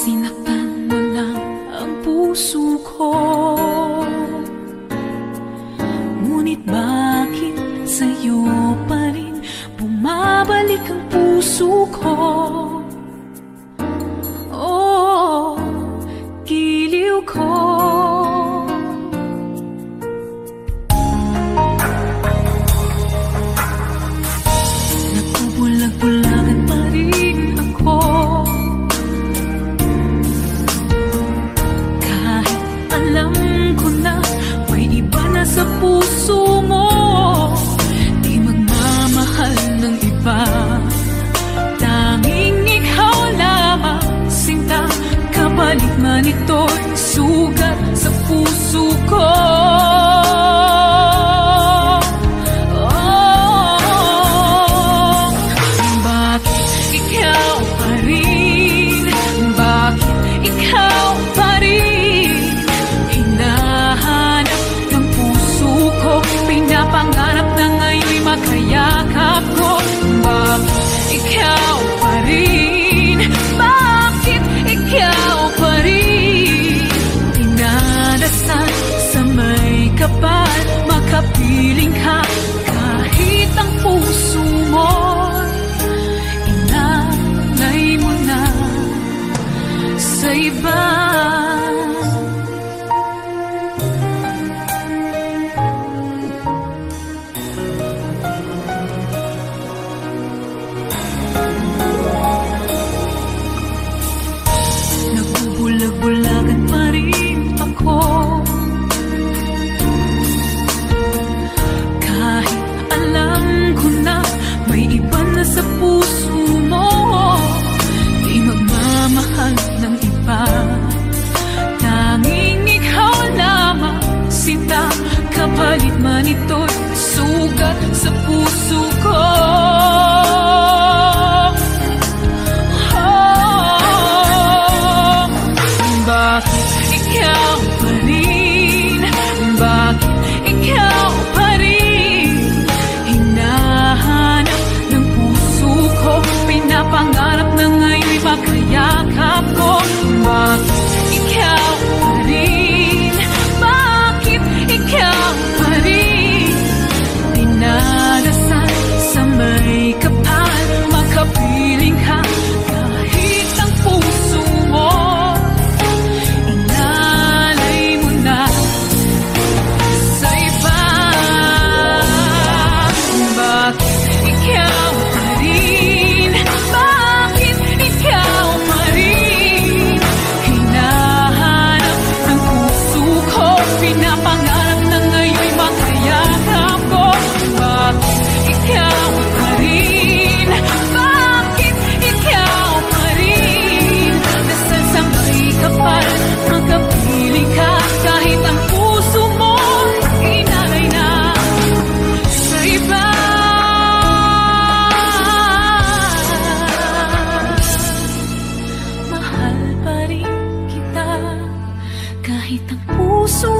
Sinaktan mo lang ang puso ko, ngunit bakit sa'yo pa rin bumabalik ang puso ko? Oh, giliw ko. Nagbubulag-bulagan pa rin ako, kahit alam ko na may iba na sa puso mo. Di magmamahal ng iba, tanging ikaw lamang sinta. Kapalit man ito'y sugat sa puso ko. Pangarap na ngayon'y makayakap ko. Bakit ikaw pa rin? Bakit ikaw pa rin? Dinadasal sa may kapal, makapiling ka kahit ang puso mo'y inalay mo na sa iba. Bulag-bulagan pa rin ako, kahit alam ko na may iba na sa puso mo. Di magmamahal ng iba, tanging ikaw lamang sinta. Kapalit man ito'y sugat sa puso ko. Bakit ikaw pa rin? Bakit ikaw pa rin? Hinahanap ng puso ko, pinapangarap na ngayon'y makayakap ko. Bakit ikaw pa rin? Bakit ikaw pa rin? Dinadasal sa may kapal, makapiling ka kahit ang puso mo kahit ang puso